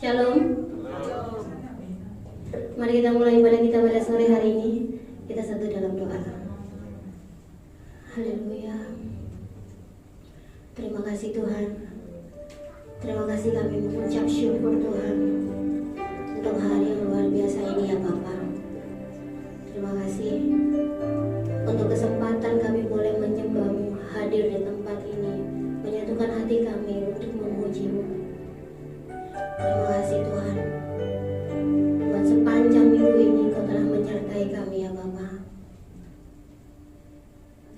Shalom. Mari kita mulai ibadah kita pada sore hari ini. Kita satu dalam doa. Haleluya. Terima kasih Tuhan. Terima kasih kami mengucap syukur Tuhan untuk hari yang luar biasa ini ya Bapa. Terima kasih untuk kesempatan kami boleh menyembah-Mu, hadir di tempat ini, menyatukan hati kami untuk memuji-Mu. Terima kasih Tuhan buat sepanjang minggu ini Kau telah menyertai kami ya Bapa.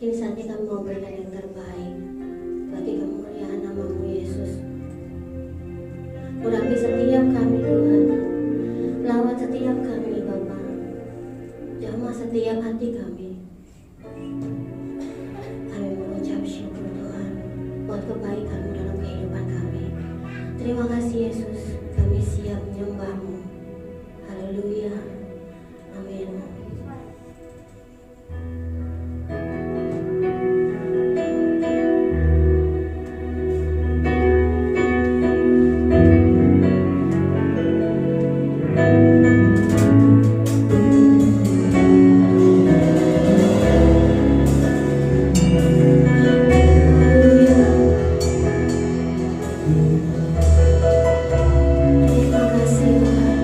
Kini saatnya kami mau berikan yang terbaik bagi kemuliaan nama-Mu Yesus. Urapi setiap kami Tuhan, lawat setiap kami Bapa, jamah setiap hati kami. Kami mengucap syukur Tuhan buat kebaikan-Mu dalam kehidupan kami. Terima kasih Yesus, kami siap menyembah-Mu. Haleluya. Amin. Terima kasih Tuhan.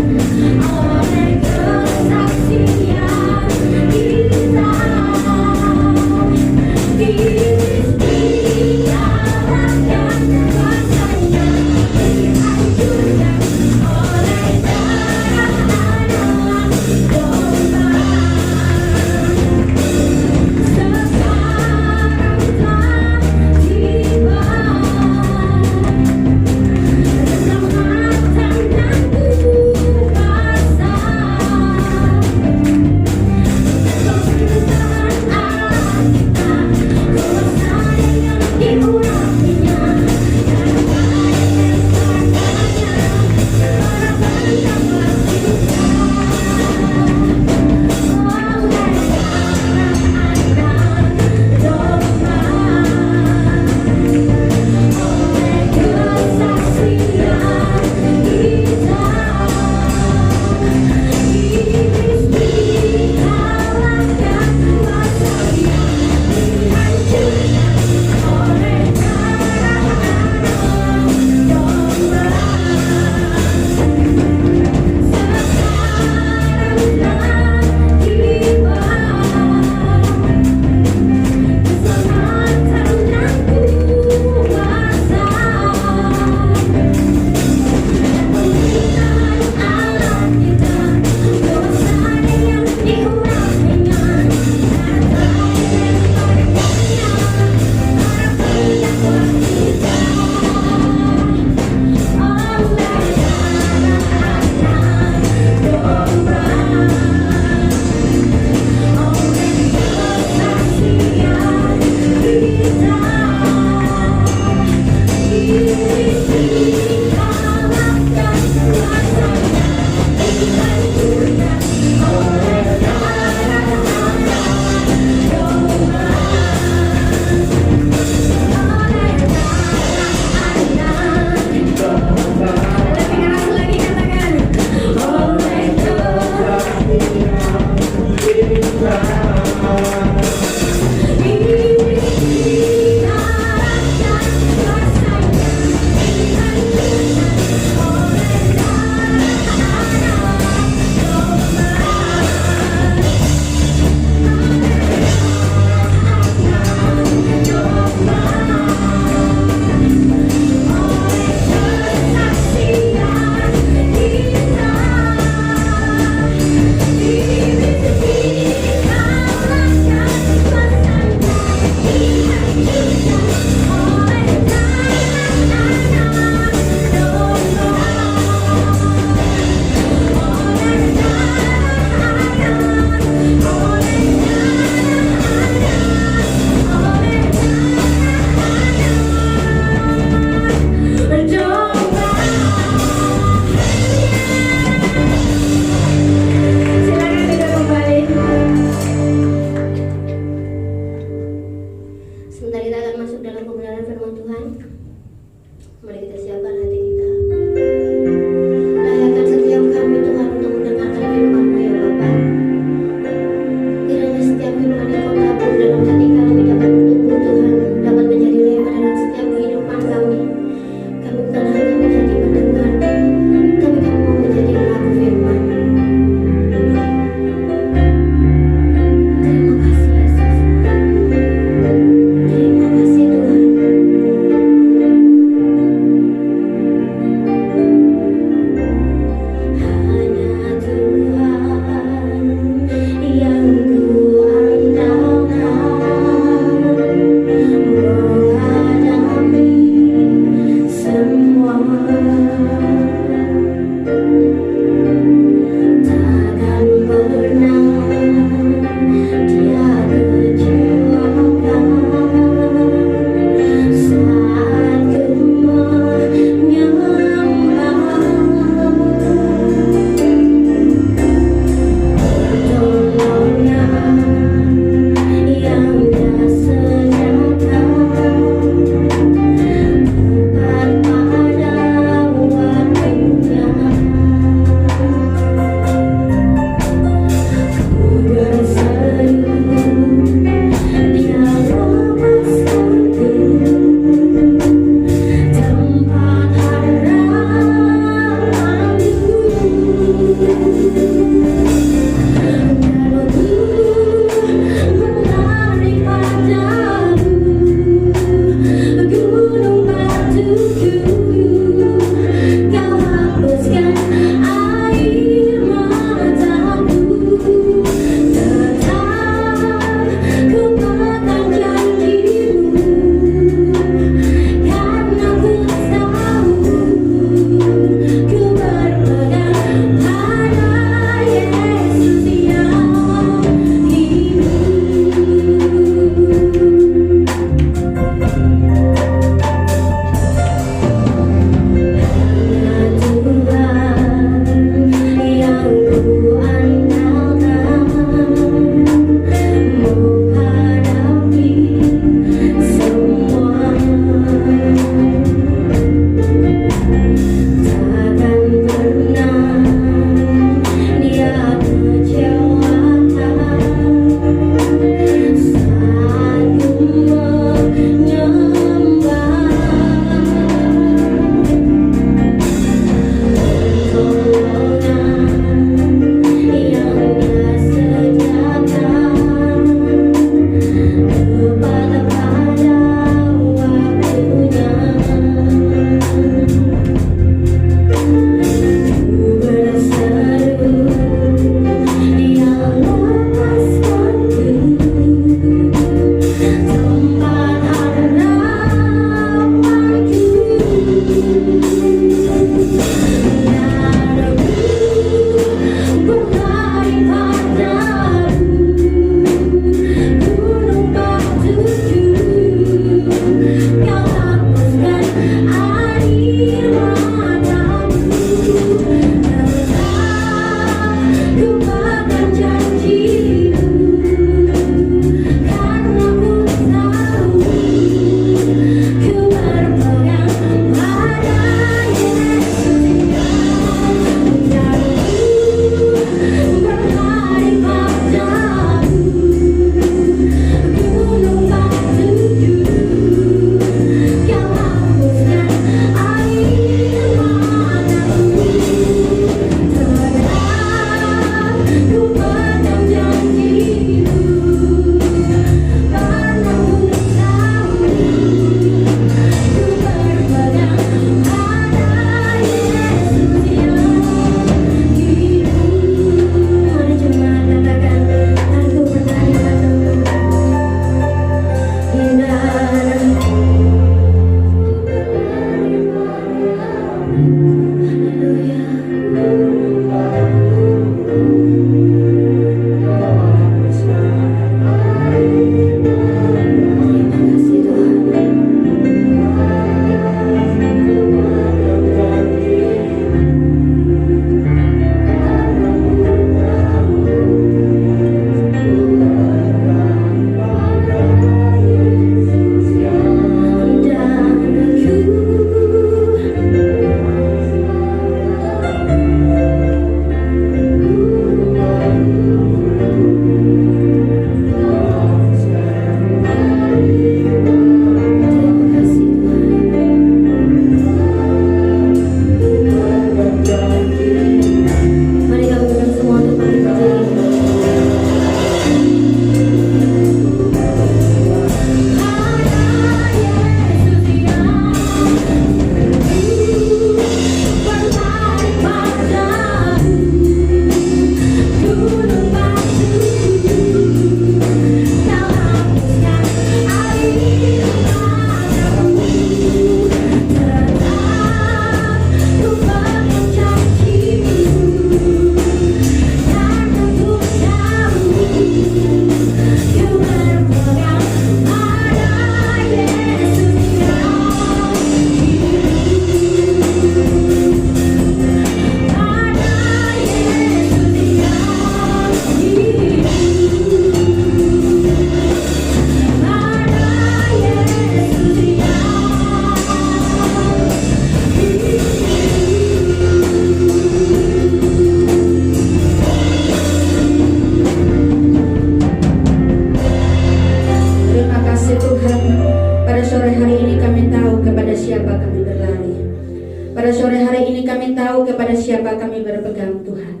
siapa kami berpegang Tuhan.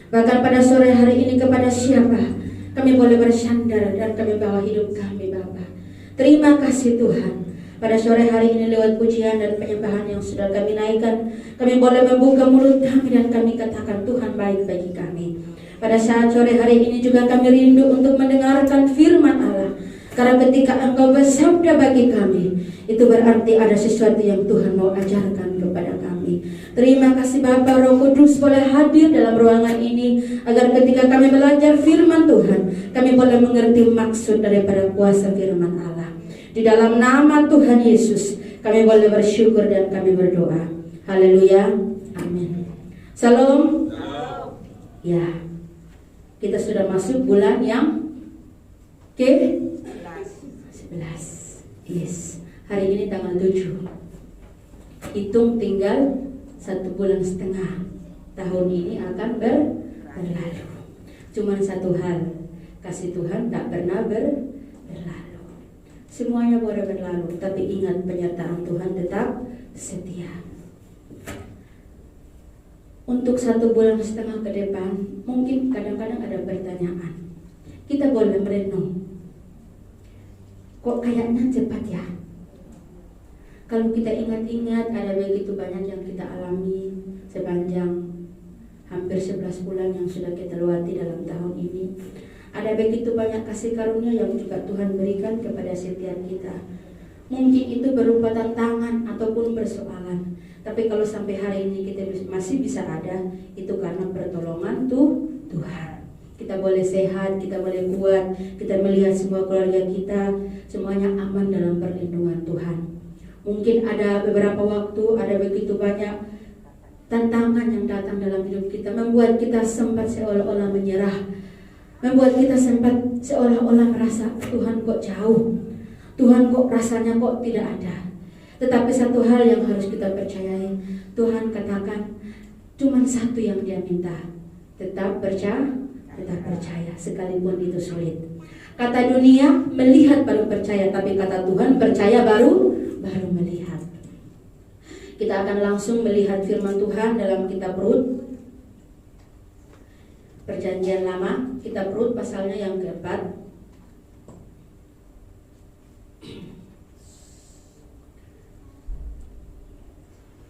Bahkan pada sore hari ini kepada siapa kami boleh bersandar dan kami bawa hidup kami Bapa. Terima kasih Tuhan. Pada sore hari ini lewat pujian dan penyembahan yang sudah kami naikkan, kami boleh membuka mulut kami dan kami katakan Tuhan baik bagi kami. Pada saat sore hari ini juga kami rindu untuk mendengarkan firman Allah. Karena ketika Engkau bersabda bagi kami, itu berarti ada sesuatu yang Tuhan mau ajarkan kepada kami. Terima kasih Bapa, Roh Kudus boleh hadir dalam ruangan ini, agar ketika kami belajar firman Tuhan, kami boleh mengerti maksud daripada kuasa firman Allah. Di dalam nama Tuhan Yesus, kami boleh bersyukur dan kami berdoa. Haleluya, amin. Salam. Ya, kita sudah masuk bulan yang ke-11. Yes, hari ini tanggal 7. Hitung tinggal 1,5 bulan. Tahun ini akan berlalu. Cuman satu hal, kasih Tuhan tak pernah berlalu. Semuanya boleh berlalu, tapi ingat penyertaan Tuhan tetap setia. Untuk 1,5 bulan ke depan, mungkin kadang-kadang ada pertanyaan. Kita boleh merenung. Kok kayaknya cepat ya? Kalau kita ingat-ingat, ada begitu banyak yang kita alami sepanjang hampir 11 bulan yang sudah kita lewati dalam tahun ini. Ada begitu banyak kasih karunia yang juga Tuhan berikan kepada setiap kita. Mungkin itu berupa tantangan ataupun persoalan. Tapi kalau sampai hari ini kita masih bisa ada, itu karena pertolongan Tuhan. Kita boleh sehat, kita boleh kuat, kita melihat semua keluarga kita, semuanya aman dalam perlindungan Tuhan. Mungkin ada beberapa waktu, ada begitu banyak tantangan yang datang dalam hidup kita, membuat kita sempat seolah-olah menyerah. Membuat kita sempat seolah-olah merasa Tuhan kok jauh, Tuhan kok rasanya kok tidak ada. Tetapi satu hal yang harus kita percayai, Tuhan katakan cuma satu yang Dia minta, tetap percaya sekalipun itu sulit. Kata dunia melihat baru percaya, tapi kata Tuhan percaya baru melihat. Kita akan langsung melihat firman Tuhan dalam kitab Rut, Perjanjian Lama, kitab Rut pasalnya yang keempat.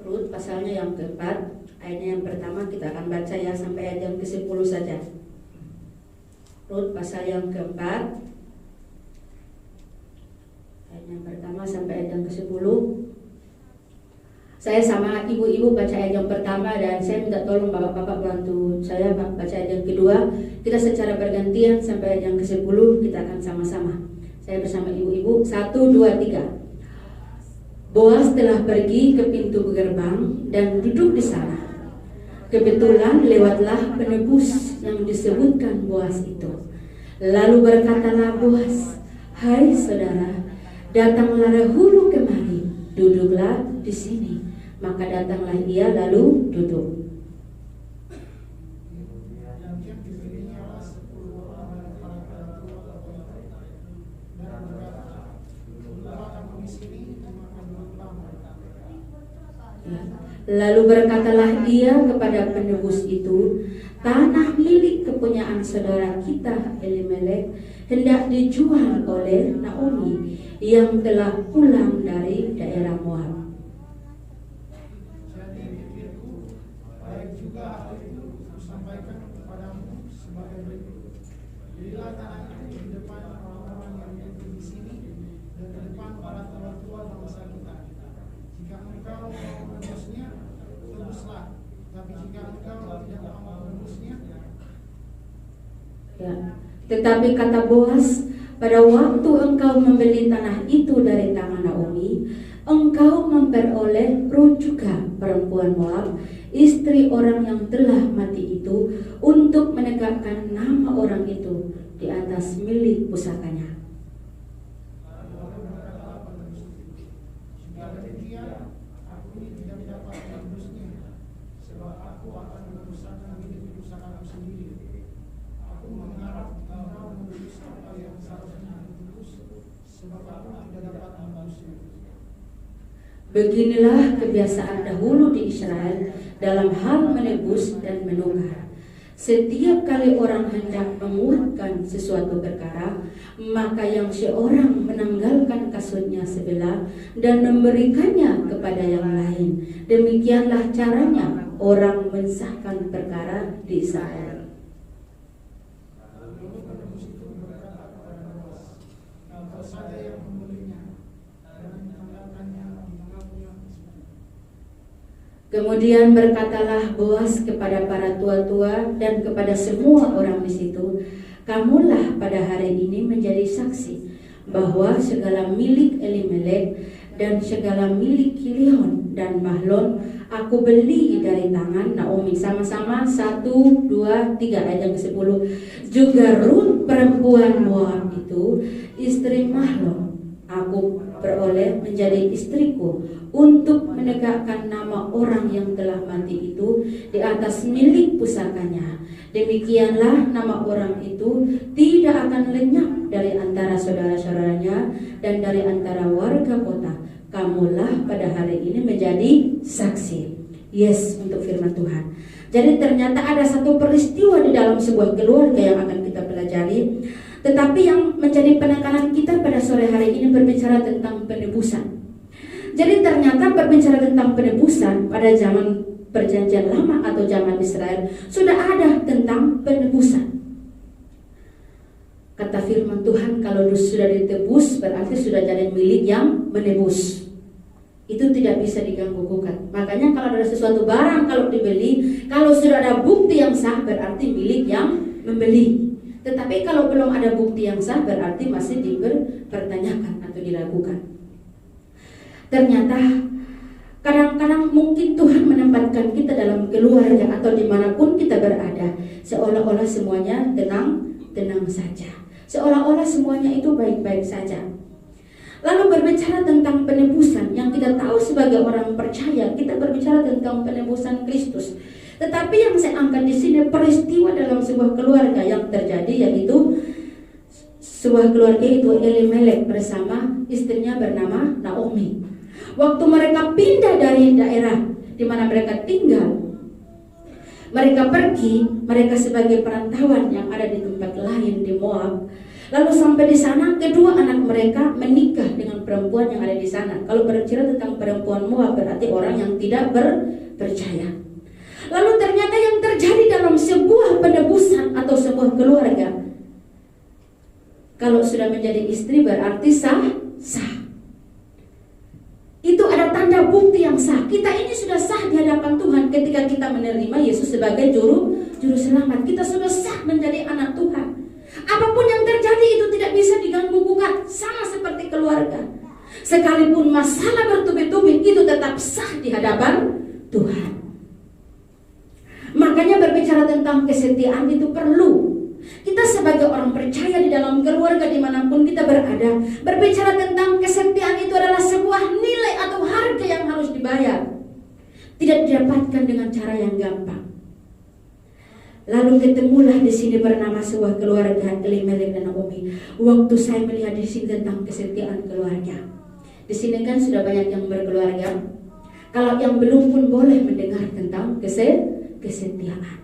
Rut pasalnya yang keempat, ayatnya yang pertama kita akan baca ya sampai ayat yang ke-10 saja. Rut pasal yang keempat, ayat yang pertama sampai ayat yang ke-10. Saya sama ibu-ibu baca ayat yang pertama dan saya minta tolong bapak-bapak bantu saya baca ayat yang kedua. Kita secara bergantian sampai ayat yang ke-10 kita akan sama-sama. Saya bersama ibu-ibu, 1, 2, 3. Boas telah pergi ke pintu gerbang dan duduk di sana. Kebetulan lewatlah penebus yang disebutkan Boas itu. Lalu berkatalah Boas, "Hai saudara, datanglah dahulu kemari, duduklah di sini." Maka datanglah ia lalu duduk. Lalu berkatalah ia kepada penebus itu, "Tanah milik kepunyaan saudara kita Elimelek hendak dijual oleh Naomi yang telah pulang dari daerah Moab." Belilah tanah itu di depan orang-orang yang hidup di sini dan di depan para tua-tua bangsa kita. Jika engkau mau menebusnya, tebuslah. Tapi jika engkau tidak mau menebusnya, ya. Tetapi kata Boas, pada waktu engkau membeli tanah itu dari tangan Naomi, engkau memperoleh Rut juga perempuan Moab, istri orang yang telah mati itu, untuk menegakkan nama orang itu di atas milik pusakanya. jika demikian, aku ini tidak dapat menebusnya, sebab aku akan menebuskan milik pusakaku sendiri. Aku mengharap engkau menebus apa yang seharusnya ditebus, sebab aku tidak dapat menebusnya. Beginilah kebiasaan dahulu di Israel dalam hal menebus dan menukar. Setiap kali orang hendak menguatkan sesuatu perkara, maka yang seorang menanggalkan kasutnya sebelah dan memberikannya kepada yang lain. Demikianlah caranya orang mensahkan perkara di Israel. Kalau saja yang membelinya dan menanggalkannya di tengah-tengah. Kemudian berkatalah Boas kepada para tua-tua dan kepada semua orang di situ, kamulah pada hari ini menjadi saksi bahwa segala milik Elimelek dan segala milik Kilion dan Mahlon aku beli dari tangan Naomi. Sama-sama 1, 2, 3 ayat yang ke-10. Juga Rut perempuan Moab itu, istri Mahlon, aku beroleh menjadi istriku untuk menegakkan nama orang yang telah mati itu di atas milik pusakanya. Demikianlah nama orang itu tidak akan lenyap dari antara saudara-saudaranya dan dari antara warga kota. Kamulah pada hari ini menjadi saksi. Yes, untuk firman Tuhan. Jadi ternyata ada satu peristiwa di dalam sebuah keluarga yang akan kita pelajari. Tetapi yang menjadi penekanan kita pada sore hari ini berbicara tentang penebusan. Jadi ternyata berbicara tentang penebusan pada zaman Perjanjian Lama atau zaman Israel sudah ada tentang penebusan. Kata firman Tuhan, kalau sudah ditebus berarti sudah jadi milik yang menebus. Itu tidak bisa diganggu gugat. Makanya kalau ada sesuatu barang kalau dibeli, kalau sudah ada bukti yang sah berarti milik yang membeli. Tetapi kalau belum ada bukti yang sah berarti masih dipertanyakan atau diragukan. Ternyata kadang-kadang mungkin Tuhan menempatkan kita dalam keluarga atau dimanapun kita berada, seolah-olah semuanya tenang saja, seolah-olah semuanya itu baik-baik saja. Lalu berbicara tentang penebusan, yang kita tahu sebagai orang percaya, kita berbicara tentang penebusan Kristus. Tetapi yang saya angkat di sini peristiwa dalam sebuah keluarga yang terjadi, yaitu sebuah keluarga itu Elimelek bersama istrinya bernama Naomi. Waktu mereka pindah dari daerah di mana mereka tinggal, mereka pergi, mereka sebagai perantauan yang ada di tempat lain di Moab. Lalu sampai di sana, kedua anak mereka menikah dengan perempuan yang ada di sana. Kalau berbicara tentang perempuan Moab berarti orang yang tidak percaya. Lalu ternyata yang terjadi dalam sebuah penebusan atau sebuah keluarga, kalau sudah menjadi istri berarti sah. Itu ada tanda bukti yang sah. Kita ini sudah sah di hadapan Tuhan ketika kita menerima Yesus sebagai juru selamat. Kita sudah sah menjadi anak Tuhan. Apapun yang terjadi itu tidak bisa diganggu gugat, sama seperti keluarga. Sekalipun masalah bertubi-tubi itu tetap sah di hadapan Tuhan. Makanya berbicara tentang kesetiaan itu perlu. Kita sebagai orang percaya di dalam keluarga dimanapun kita berada, berbicara tentang kesetiaan itu adalah sebuah nilai atau harga yang harus dibayar. Tidak didapatkan dengan cara yang gampang. Lalu ketemulah di sini bernama sebuah keluarga Elimelek dan Naomi. Waktu saya melihat di sini tentang kesetiaan keluarga, di sini kan sudah banyak yang berkeluarga. Kalau yang belum pun boleh mendengar tentang kesetiaan.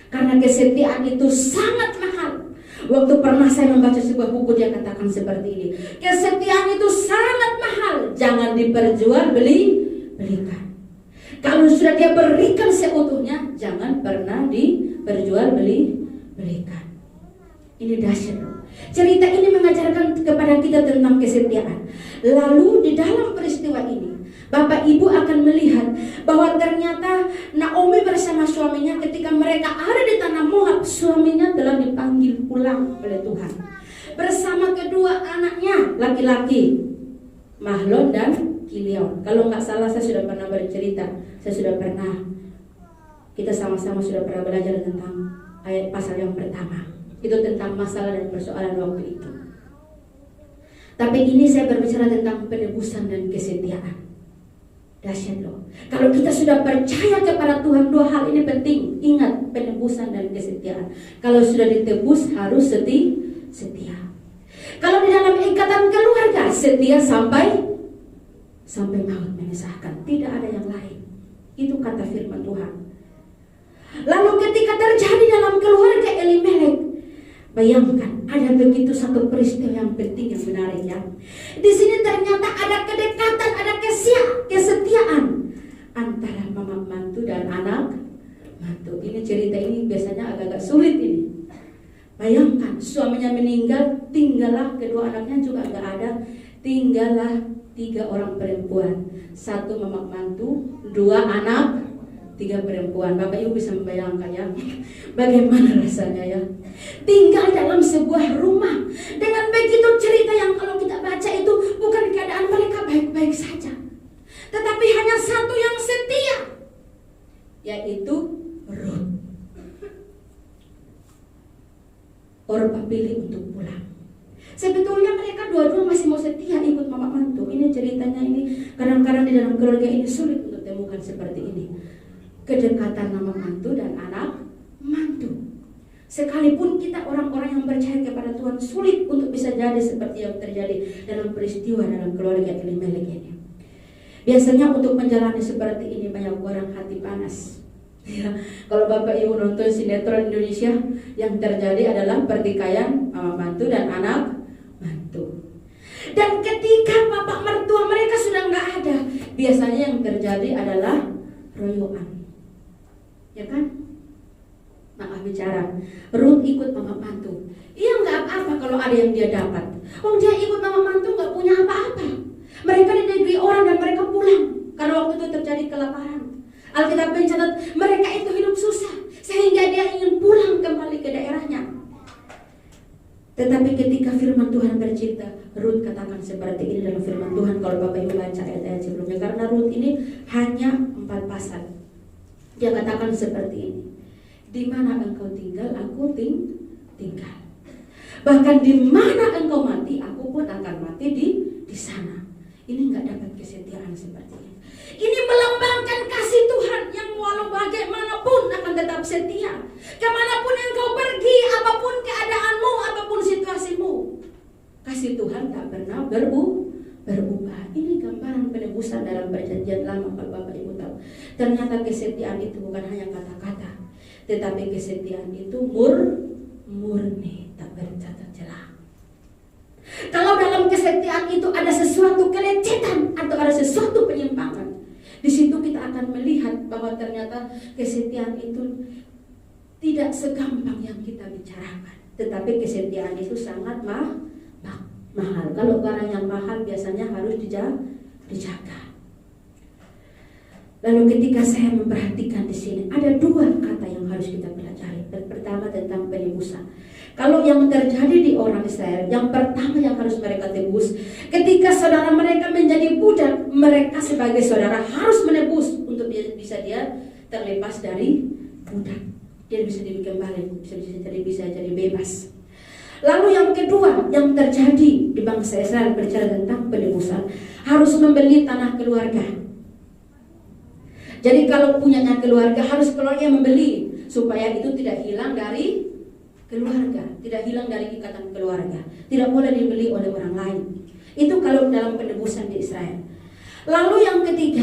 Karena kesetiaan itu sangat mahal. Waktu pernah saya membaca sebuah buku, dia katakan seperti ini. Kesetiaan itu sangat mahal, jangan diperjualbelikan. Kalau sudah dia berikan seutuhnya, jangan pernah diperjualbelikan. Ini dahsyat. Cerita ini mengajarkan kepada kita tentang kesetiaan. Lalu di dalam peristiwa ini, Bapak Ibu akan melihat bahwa ternyata Naomi bersama suaminya ketika mereka ada di tanah Moab, suaminya telah dipanggil pulang oleh Tuhan bersama kedua anaknya laki-laki, Mahlon dan Kilion. Kalau nggak salah saya sudah pernah bercerita, kita sama-sama sudah pernah belajar tentang ayat pasal yang pertama. Itu tentang masalah dan persoalan waktu itu. Tapi ini saya berbicara tentang penebusan dan kesetiaan. Dahsyat loh. Kalau kita sudah percaya kepada Tuhan, dua hal ini penting. Ingat, penebusan dan kesetiaan. Kalau sudah ditebus harus setia. Kalau di dalam ikatan keluarga, setia sampai sampai maut memisahkan. Tidak ada yang lain. Itu kata firman Tuhan. Lalu ketika terjadi dalam keluarga Elimelek, bayangkan ada begitu satu peristiwa yang penting yang menarik ya. Di sini ternyata ada kedekatan, ada kesetiaan antara mama mantu dan anak mantu. Ini cerita ini biasanya agak-agak sulit ini. Bayangkan suaminya meninggal, tinggallah kedua anaknya juga nggak ada, tinggallah 3 orang perempuan, 1 mama mantu, 2 anak, 3 perempuan. Bapak Ibu bisa membayangkan ya, bagaimana rasanya ya, tinggal dalam sebuah rumah dengan begitu cerita yang kalau kita baca itu bukan keadaan mereka baik-baik saja, tetapi hanya satu yang setia, yaitu Ruth. Orpa pilih untuk pulang. Sebetulnya mereka dua-dua masih mau setia ikut mama mantu. Ini ceritanya ini kadang-kadang di dalam keluarga ini sulit untuk temukan seperti ini. Kedekatan mama mantu dan anak mantu. Sekalipun kita orang-orang yang percaya kepada Tuhan, sulit untuk bisa jadi seperti yang terjadi dalam peristiwa dalam keluarga Elimelek ini. Biasanya untuk menjalani seperti ini banyak orang hati panas. Ya, kalau Bapak Ibu nonton sinetron Indonesia, yang terjadi adalah pertikaian mama mantu dan anak mantu. Dan ketika bapak mertua mereka sudah nggak ada, biasanya yang terjadi adalah royoan, ya kan? Maaf bicara, Ruth ikut mama mantu. Iya nggak apa-apa kalau ada yang dia dapat. Oh dia ikut mama mantu nggak punya apa-apa. Mereka di negeri orang dan mereka pulang karena waktu itu terjadi kelaparan. Alkitab mencatat mereka itu hidup susah sehingga dia ingin pulang kembali ke daerahnya. Tetapi ketika firman Tuhan bercerita, Ruth katakan seperti ini dalam firman Tuhan. Kalau Bapak Ibu baca ayat-ayat sebelumnya, karena Ruth ini hanya 4 pasal. Dia katakan seperti ini, di mana engkau tinggal, aku tinggal. Bahkan di mana engkau mati, aku pun akan mati di sana. Ini nggak dapat kesetiaan seperti ini. Ini melambangkan kasih Tuhan yang walau bagaimanapun akan tetap setia. Kemanapun engkau pergi, apapun keadaanmu, apapun situasimu, kasih Tuhan tak pernah berubah. Ini gambaran penebusan dalam perjanjian lama. Kalau Bapak Ibu tahu, ternyata kesetiaan itu bukan hanya kata-kata, tetapi kesetiaan itu murni, tak bercacat celah. Kalau dalam kesetiaan itu ada sesuatu kelecehan atau ada sesuatu penyimpangan, di situ kita akan melihat bahwa ternyata kesetiaan itu tidak segampang yang kita bicarakan. Tetapi kesetiaan itu sangat mahal. Kalau barang yang mahal biasanya harus dijaga. Lalu ketika saya memperhatikan di sini ada 2 kata yang harus kita pelajari. Pertama tentang penebusan. Kalau yang terjadi di orang Israel, yang pertama yang harus mereka tebus, ketika saudara mereka menjadi budak, mereka sebagai saudara harus menebus untuk bisa dia terlepas dari budak. Dia bisa dibikin balik, bisa jadi bebas. Lalu yang kedua yang terjadi di bangsa Israel berbicara tentang penebusan, harus membeli tanah keluarga. Jadi kalau punyanya keluarga, harus keluarga yang membeli supaya itu tidak hilang dari keluarga, tidak hilang dari ikatan keluarga, tidak boleh dibeli oleh orang lain. Itu kalau dalam penebusan di Israel. Lalu yang ketiga,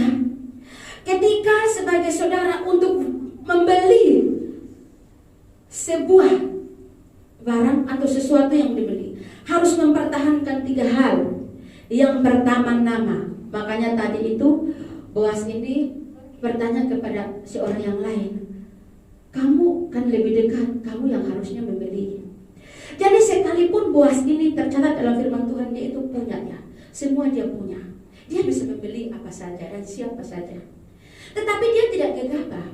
ketika sebagai saudara untuk membeli sebuah barang atau sesuatu yang dibeli, harus mempertahankan 3 hal. Yang pertama nama. Makanya tadi itu Boas ini bertanya kepada seorang yang lain, kamu kan lebih dekat, kamu yang harusnya membeli. Jadi sekalipun Boas ini tercatat dalam firman Tuhan, dia itu punya ya, semua dia punya. Dia bisa membeli apa saja dan siapa saja. Tetapi dia tidak gegabah.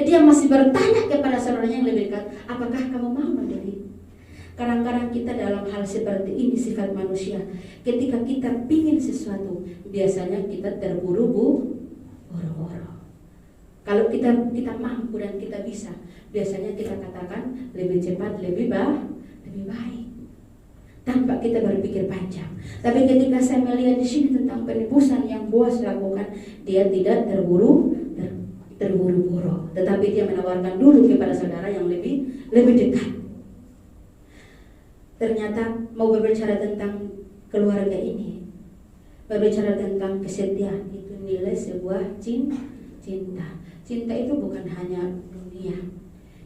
Dia masih bertanya kepada saudaranya yang lebih dekat, apakah kamu mau membeli? Kadang-kadang kita dalam hal seperti ini sifat manusia. Ketika kita pingin sesuatu, biasanya kita terburu-buru. Kalau kita mampu dan kita bisa, biasanya kita katakan lebih cepat, lebih baik, tanpa kita berpikir panjang. Tapi ketika saya melihat di sini tentang penebusan yang Boas lakukan, dia tidak terburu-buru, tetapi dia menawarkan dulu kepada saudara yang lebih dekat. Ternyata mau berbicara tentang keluarga ini, berbicara tentang kesetiaan, itu nilai sebuah cinta. Cinta itu bukan hanya dunia.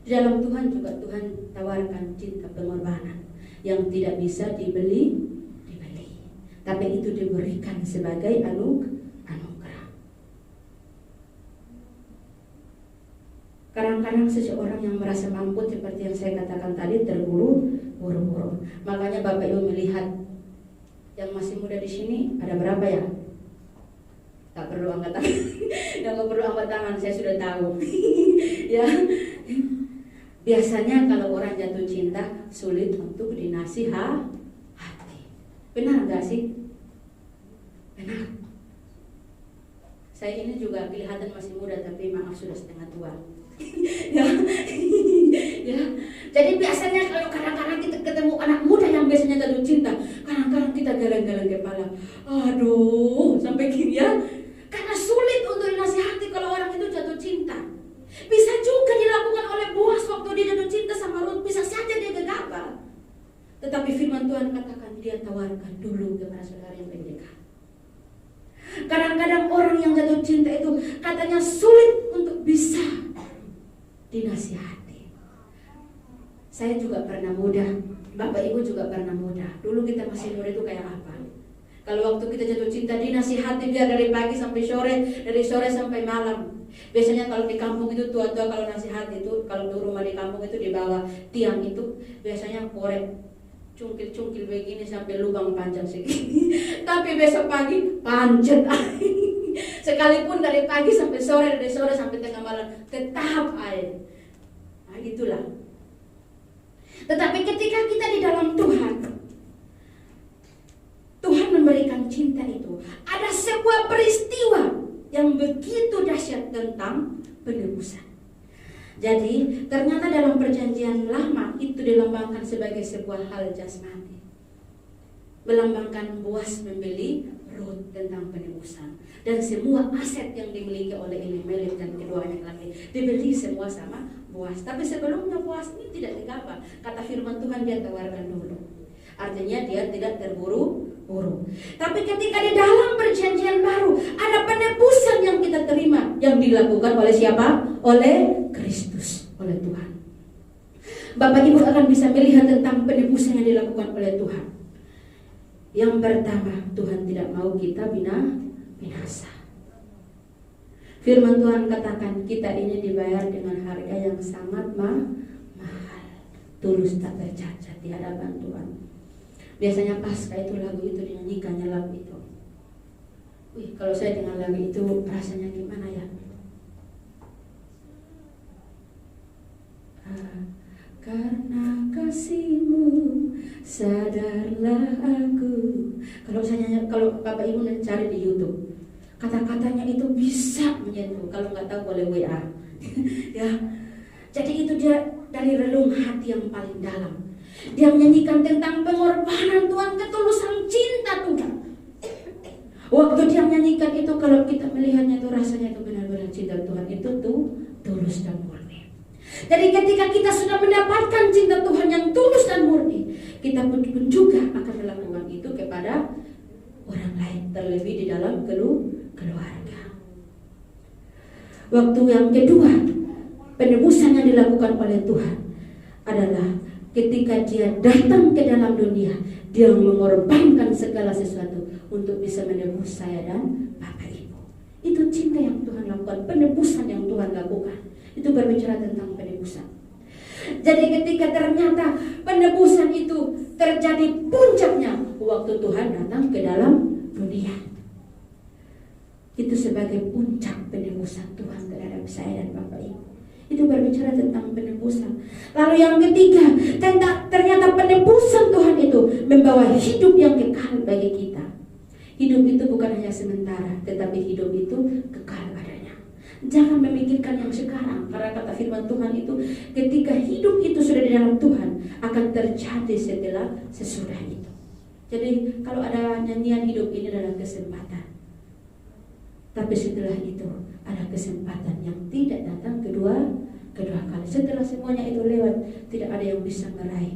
Di dalam Tuhan juga Tuhan tawarkan cinta pengorbanan yang tidak bisa dibeli, tapi itu diberikan sebagai anugerah. Kadang-kadang seseorang yang merasa mampu seperti yang saya katakan tadi terburu-buru. Makanya Bapak Ibu melihat yang masih muda di sini ada berapa ya? Tak perlu angkat tangan. Yang nggak perlu angkat tangan, saya sudah tahu. Ya. Biasanya kalau orang jatuh cinta sulit untuk dinasihati. Benar nggak sih? Benar. Saya ini juga kelihatan masih muda, tapi maaf sudah setengah tua. Ya. Ya. Jadi biasanya kalau kadang-kadang kita ketemu anak muda yang biasanya jatuh cinta, kadang-kadang kita geleng-geleng kepala. Aduh, sampai gini ya. Karena sulit untuk dinasihati kalau orang itu jatuh cinta. Bisa juga dilakukan oleh Boas waktu dia jatuh cinta sama Ruth, bisa saja dia gegabah. Tetapi firman Tuhan katakan dia tawarkan dulu kepada saudara yang lebih dekat. Kadang-kadang orang yang jatuh cinta itu katanya sulit untuk bisa dinasihati. Saya juga pernah muda, Bapak Ibu juga pernah muda. Dulu kita masih muda itu kayak apa? Kalau waktu kita jatuh cinta dinasihati biar dari pagi sampai sore, dari sore sampai malam. Biasanya kalau di kampung itu tua-tua kalau nasihat itu, kalau di rumah di kampung itu di bawah tiang itu biasanya korek cungkil-cungkil begini sampai lubang panjang segini. Tapi besok pagi pancet. Sekalipun dari pagi sampai sore, dari sore sampai tengah malam tetap air. Nah itulah. Tetapi ketika kita di dalam Tuhan, Tuhan memberikan cinta itu. Ada sebuah peristiwa yang begitu dahsyat tentang penebusan. Jadi ternyata dalam perjanjian lama itu dilambangkan sebagai sebuah hal jasmani. Melambangkan Boas membeli Ruth tentang penebusan. Dan semua aset yang dimiliki oleh Elimelek dan keduanya lagi dibeli semua sama Boas. Tapi sebelumnya Boas ini tidak digabah. Kata firman Tuhan dia tawarkan dulu. Artinya dia tidak terburu-buru. Tapi ketika di dalam perjanjian baru ada penebusan yang kita terima, yang dilakukan oleh siapa? Oleh Kristus, oleh Tuhan. Bapak Ibu akan bisa melihat tentang penebusan yang dilakukan oleh Tuhan. Yang pertama, Tuhan tidak mau kita binasa. Firman Tuhan katakan kita ini dibayar dengan harga yang sangat mahal, tulus tak bercacat di hadapan Tuhan. Biasanya pasca itu lagu itu dinyanyikannya lagu itu. Wih, kalau saya dengar lagu itu rasanya gimana ya? Karena kasih-Mu sadarlah aku. Kalau saya nyanyi, kalau Bapak Ibu cari di YouTube, kata-katanya itu bisa menyentuh. Kalau nggak tahu boleh WA. Ya, jadi itu dia dari relung hati yang paling dalam. Dia menyanyikan tentang pengorbanan Tuhan, ketulusan cinta Tuhan. Waktu dia menyanyikan itu, kalau kita melihatnya itu rasanya itu benar-benar cinta Tuhan itu tuh tulus dan murni. Jadi ketika kita sudah mendapatkan cinta Tuhan yang tulus dan murni, kita pun juga akan melakukan itu kepada orang lain, terlebih di dalam keluarga. Waktu yang kedua, penebusan yang dilakukan oleh Tuhan adalah ketika dia datang ke dalam dunia, dia mengorbankan segala sesuatu untuk bisa menebus saya dan Bapak Ibu. Itu cinta yang Tuhan lakukan, penebusan yang Tuhan lakukan. Itu berbicara tentang penebusan. Jadi ketika ternyata penebusan itu terjadi puncaknya waktu Tuhan datang ke dalam dunia. Itu sebagai puncak penebusan Tuhan terhadap saya dan Bapak Ibu. Itu berbicara tentang penebusan. Lalu yang ketiga, ternyata penebusan Tuhan itu membawa hidup yang kekal bagi kita. Hidup itu bukan hanya sementara, tetapi hidup itu kekal adanya. Jangan memikirkan yang sekarang, karena kata firman Tuhan itu, ketika hidup itu sudah di dalam Tuhan, akan terjadi sesudah itu. Jadi kalau ada nyanyian hidup ini adalah kesempatan, tapi setelah itu ada kesempatan yang tidak datang kedua kali. Setelah semuanya itu lewat, tidak ada yang bisa meraih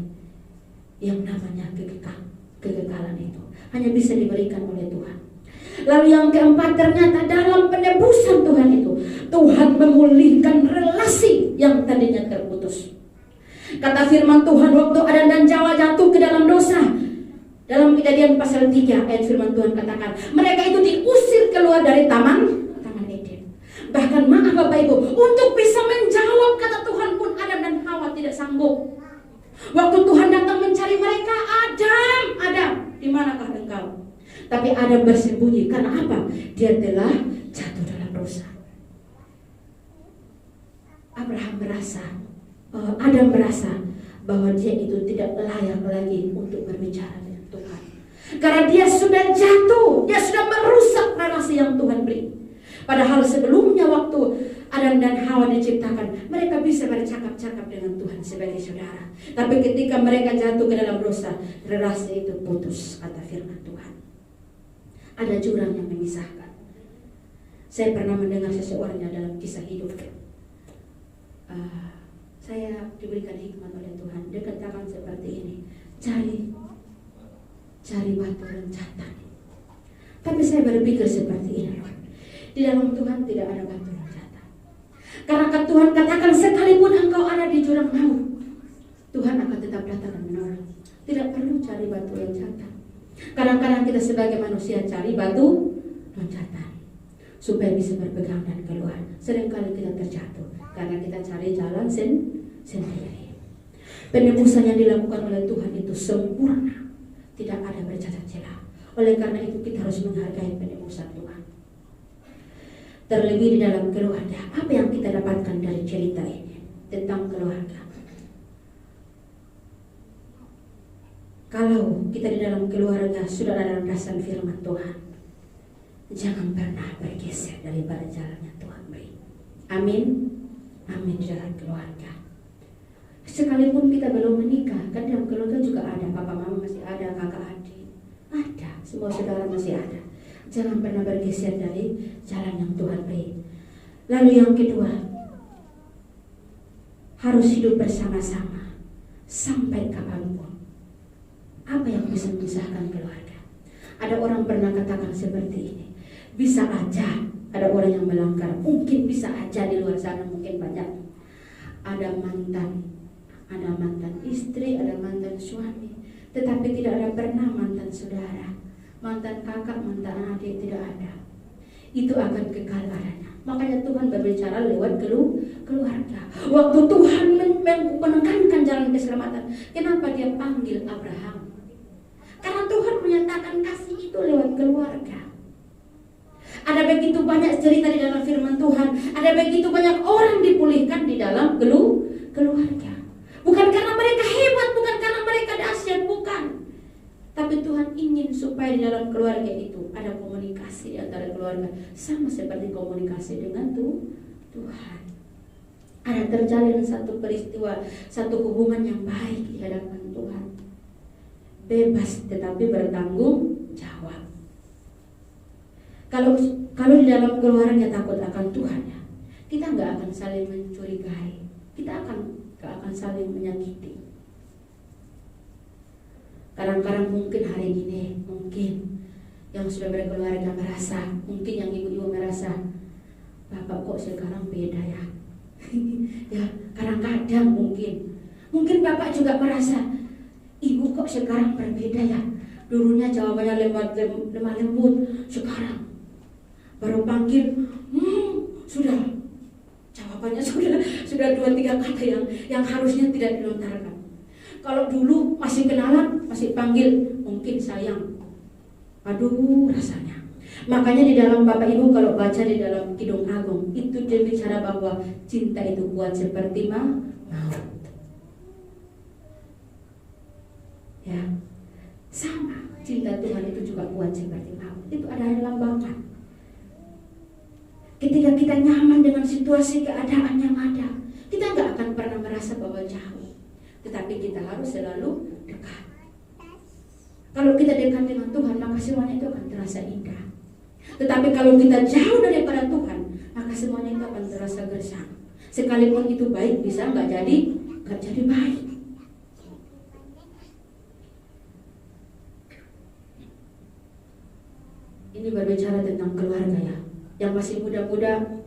yang namanya kekekalan itu. Hanya bisa diberikan oleh Tuhan. Lalu yang keempat, ternyata dalam penebusan Tuhan itu, Tuhan memulihkan relasi yang tadinya terputus. Kata firman Tuhan, waktu Adam dan Hawa jatuh ke dalam dosa, dalam Kejadian pasal 3 ayat firman Tuhan katakan, mereka itu diusir keluar dari taman Eden. Bahkan maaf Bapak Ibu, untuk bisa menjawab kata Tuhan pun Adam dan Hawa tidak sanggup. Waktu Tuhan datang mencari mereka, Adam, di manakah engkau? Tapi Adam bersembunyi, karena apa? Dia telah jatuh dalam dosa. Adam merasa bahwa dia itu tidak layak lagi untuk berbicara dengan Tuhan. Karena dia sudah jatuh, dia sudah merusak relasi yang Tuhan beri. Padahal sebelumnya waktu Adam dan Hawa diciptakan, mereka bisa bercakap-cakap dengan Tuhan sebagai saudara. Tapi ketika mereka jatuh ke dalam dosa, relasi itu putus, kata firman Tuhan. Ada jurang yang memisahkan. Saya pernah mendengar seseorang dalam kisah hidup. Saya diberikan hikmat oleh Tuhan. Dia katakan seperti ini, cari batu loncatan. Tapi saya berpikir seperti ini, di dalam Tuhan tidak ada batu loncatan. Karena Tuhan katakan sekalipun engkau ada di jurang maut, Tuhan akan tetap datang dan menolong. Tidak perlu cari batu loncatan. Kadang-kadang kita sebagai manusia cari batu loncatan supaya bisa berpegang dan keluar. Seringkali kita terjatuh karena kita cari jalan sendiri. Penebusan yang dilakukan oleh Tuhan itu sempurna, tidak ada bercacat celah. Oleh karena itu kita harus menghargai penebusan Tuhan. Terlebih di dalam keluarga, apa yang kita dapatkan dari cerita ini tentang keluarga? Kalau kita di dalam keluarga sudah ada landasan firman Tuhan, jangan pernah bergeser daripada jalan yang Tuhan beri. Amin. Amin di dalam keluarga. Sekalipun kita belum menikah, kan dalam keluarga juga ada papa mama masih ada, kakak adik ada, semua saudara masih ada. Jangan pernah bergeser dari jalan yang Tuhan beri. Lalu yang kedua, harus hidup bersama-sama sampai kapanpun. Apa yang bisa memisahkan keluarga? Ada orang pernah katakan seperti ini, bisa aja ada orang yang melanggar, mungkin bisa aja di luar sana, mungkin banyak. Ada mantan istri, ada mantan suami, tetapi tidak ada pernah mantan saudara, mantan kakak, mantan adik, tidak ada. Itu akan kekal adanya. Makanya Tuhan berbicara lewat keluarga. Waktu Tuhan menekankan jalan keselamatan, kenapa dia panggil Abraham? Karena Tuhan menyatakan kasih itu lewat keluarga. Ada begitu banyak cerita di dalam firman Tuhan. Ada begitu banyak orang dipulihkan di dalam keluarga. Bukan karena mereka hebat, bukan karena mereka dahsyat, bukan. Tapi Tuhan ingin supaya di dalam keluarga itu ada komunikasi di antara keluarga, sama seperti komunikasi dengan Tuhan. Ada terjalin satu peristiwa, satu hubungan yang baik di hadapan Tuhan. Bebas tetapi bertanggung jawab. Kalau di dalam keluarga takut akan Tuhan, ya, kita nggak akan saling mencurigai, kita nggak akan saling menyakiti. Kadang-kadang mungkin hari ini, mungkin yang sudah berkeluarga merasa, mungkin yang ibu-ibu merasa, bapak kok sekarang beda ya. Ya, kadang-kadang mungkin bapak juga merasa, ibu kok sekarang berbeda ya. Dulunya jawabannya lemah lembut, sekarang baru panggil, sudah jawabannya sudah 2-3 kata yang harusnya tidak dilontarkan. Kalau dulu masih kenalan, masih panggil, mungkin sayang. Aduh rasanya. Makanya di dalam Bapak Ibu kalau baca di dalam Kidung Agung, itu dia bicara bahwa cinta itu kuat seperti maut. Ya, sama. Cinta Tuhan itu juga kuat seperti maut. Itu ada lambangkan. Ketika kita nyaman dengan situasi keadaan yang ada, kita nggak akan pernah merasa bahwa jauh. Tetapi kita harus selalu dekat. Kalau kita dekat dengan Tuhan, maka semuanya itu akan terasa indah. Tetapi kalau kita jauh daripada Tuhan, maka semuanya itu akan terasa gersang. Sekalipun itu baik, bisa nggak jadi baik. Ini berbicara tentang keluarga ya. Yang masih muda-muda,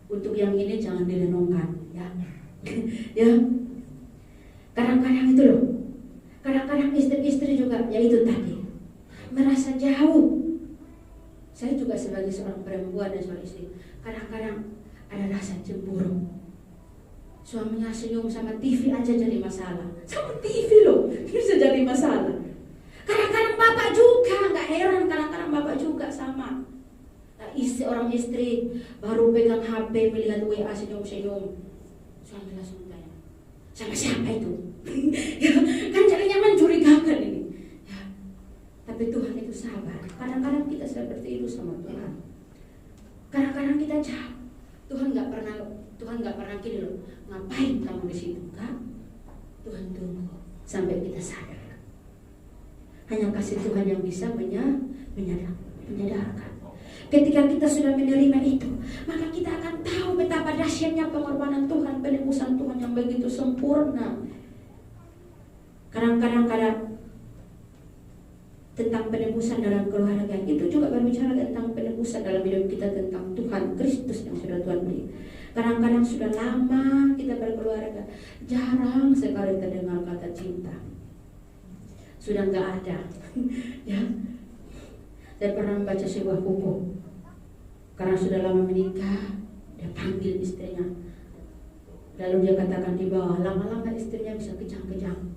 untuk yang ini jangan direnungkan ya. Ya, kadang-kadang itu loh, kadang-kadang istri-istri juga ya itu tadi merasa jauh. Saya juga sebagai seorang perempuan dan seorang istri, kadang-kadang ada rasa cemburu. Suaminya senyum sama TV aja jadi masalah. Sama TV loh, bisa jadi masalah. Kadang-kadang bapak juga, nggak heran, kadang-kadang bapak juga sama. Nah, orang istri baru pegang HP melihat WA senyum-senyum, suami langsung tanya, sama siapa itu? Ya, kan jadinya mencurigakan ini. Ya, tapi Tuhan itu sabar. Kadang-kadang kita seperti itu sama Tuhan. Kadang-kadang kita jauh. Tuhan nggak pernah gini loh. Ngapain kamu di situ? Enggak. Tuhan tunggu sampai kita sadar. Hanya kasih Tuhan yang bisa menyadarkan. Ketika kita sudah menerima itu, maka kita akan tahu betapa dahsyatnya pengorbanan Tuhan, penebusan Tuhan yang begitu sempurna. Kadang-kadang tentang penebusan dalam keluarga itu juga berbicara tentang penebusan dalam hidup kita, tentang Tuhan Kristus yang sudah Tuhan beri. Kadang-kadang sudah lama kita berkeluarga, jarang sekali terdengar kata cinta. Sudah nggak ada. Ya, saya pernah membaca sebuah buku. Karena sudah lama menikah, dia panggil istrinya. Lalu dia katakan di bawah, lama-lama istrinya bisa kejang-kejang.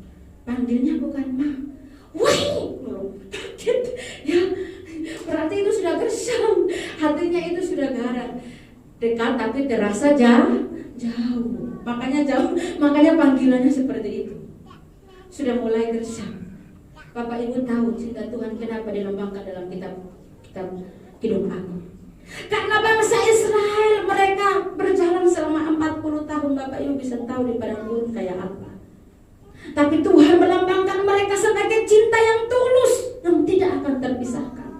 Panggilnya bukan ma, wih, kaget. Ya, berarti itu sudah gersam, hatinya itu sudah garat. Dekat tapi terasa jauh. Makanya panggilannya seperti itu. Sudah mulai gersam. Bapak Ibu tahu cinta Tuhan kenapa dilambangkan dalam kitab Kidung Agung. Karena bangsa Israel mereka berjalan selama 40 tahun, Bapak Ibu bisa tahu di padang gurun kayak apa. Tapi Tuhan melambangkan mereka sebagai cinta yang tulus, yang tidak akan terpisahkan.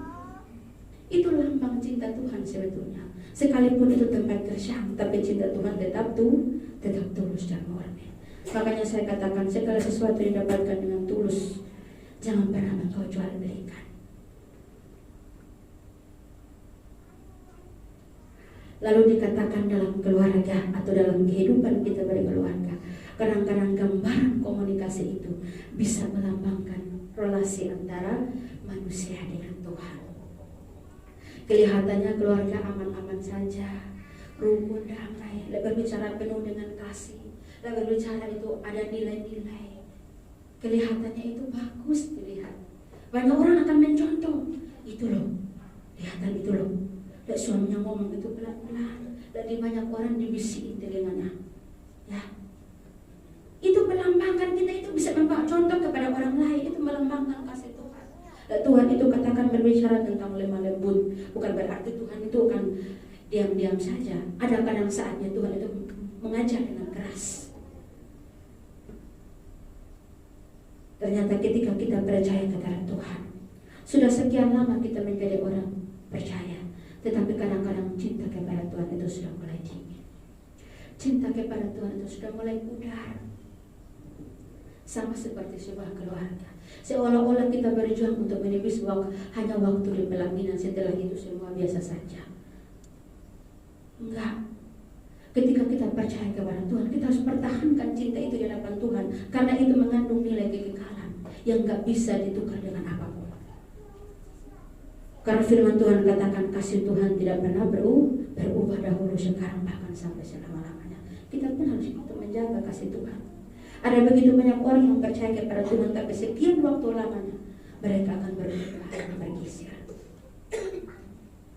Itu lambang cinta Tuhan sebetulnya. Sekalipun itu tempat gersam, tapi cinta Tuhan tetap tulus dan murni. Makanya saya katakan segala sesuatu yang didapatkan dengan tulus, jangan pernah engkau jual belikan. Lalu dikatakan dalam keluarga atau dalam kehidupan kita berkeluarga, kadang-kadang gambaran komunikasi itu bisa melambangkan relasi antara manusia dengan Tuhan. Kelihatannya keluarga aman-aman saja, rukun, damai, berbicara penuh dengan kasih, berbicara itu ada nilai-nilai. Kelihatannya itu bagus dilihat. Banyak orang akan mencontoh, itu loh, lihatan itu loh. Dan suaminya ngomong itu pelan-pelan, dan di banyak orang dibisikin telinganya. Ya, itu melambangkan kita itu bisa membawa contoh kepada orang lain. Itu melambangkan kasih Tuhan. Dan Tuhan itu katakan berbicara tentang lemah lembut, bukan berarti Tuhan itu akan diam-diam saja. Ada kadang saatnya Tuhan itu mengajar dengan keras. Ternyata ketika kita percaya kepada Tuhan, sudah sekian lama kita menjadi orang percaya, tetapi kadang-kadang cinta kepada Tuhan itu sudah mulai dingin. Cinta kepada Tuhan itu sudah mulai pudar. Sama seperti sebuah keluarga. Seolah-olah kita berjuang untuk menepis hanya waktu di pelaminan, setelah itu semua biasa saja. Enggak. Ketika kita percaya kepada Tuhan, kita harus pertahankan cinta itu di hadapan Tuhan, karena itu mengandung nilai kekekalan yang gak bisa ditukar dengan apapun. Karena firman Tuhan katakan kasih Tuhan tidak pernah berubah dahulu, sekarang, bahkan sampai selama-lamanya. Kita pun harus menjaga kasih Tuhan. Ada begitu banyak orang yang percaya kepada Tuhan, tapi sekian waktu lamanya mereka akan berubah dan bergeser.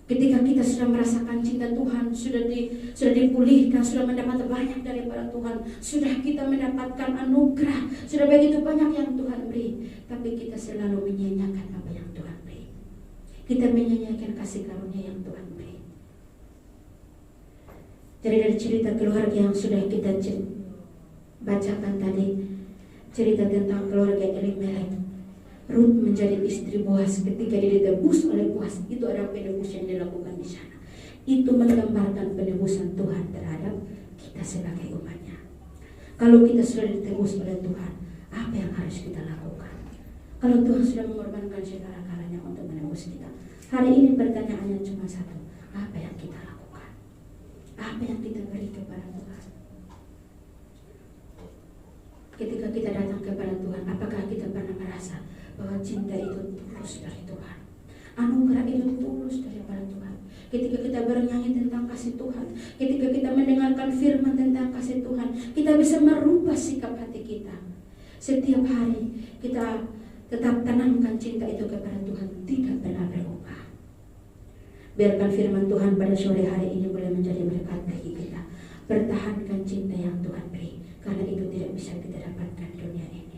Ketika kita sudah merasakan cinta Tuhan, sudah dipulihkan, sudah mendapat banyak daripada Tuhan, sudah kita mendapatkan anugerah, sudah begitu banyak yang Tuhan beri, tapi kita selalu menyanyikan apa yang Tuhan beri. Kita menyanyikan kasih karunia yang Tuhan beri. Jadi dari cerita keluarga yang sudah kita bacakan tadi, cerita tentang keluarga Elimelek, Rut menjadi istri Boaz. Ketika dia ditebus oleh Boaz, itu ada penebus yang dilakukan di sana. Itu menggambarkan penebusan Tuhan terhadap kita sebagai umatnya. Kalau kita sudah ditebus oleh Tuhan, apa yang harus kita lakukan? Kalau Tuhan sudah mengorbankan segala-galanya untuk menebus kita, hari ini pertanyaannya cuma satu, apa yang kita lakukan? Apa yang kita beri kepada Tuhan? Ketika kita datang kepada Tuhan, apakah kita pernah merasa bahwa cinta itu tulus dari Tuhan? Anugerah itu tulus daripada Tuhan. Ketika kita bernyanyi tentang kasih Tuhan, ketika kita mendengarkan firman tentang kasih Tuhan, kita bisa merubah sikap hati kita. Setiap hari kita tetap tanamkan cinta itu kepada Tuhan, tidak pernah berubah. Biarkan firman Tuhan pada sore hari ini boleh menjadi berkat bagi kita. Pertahankan cinta yang Tuhan beri, karena itu tidak bisa kita dapatkan di dunia ini.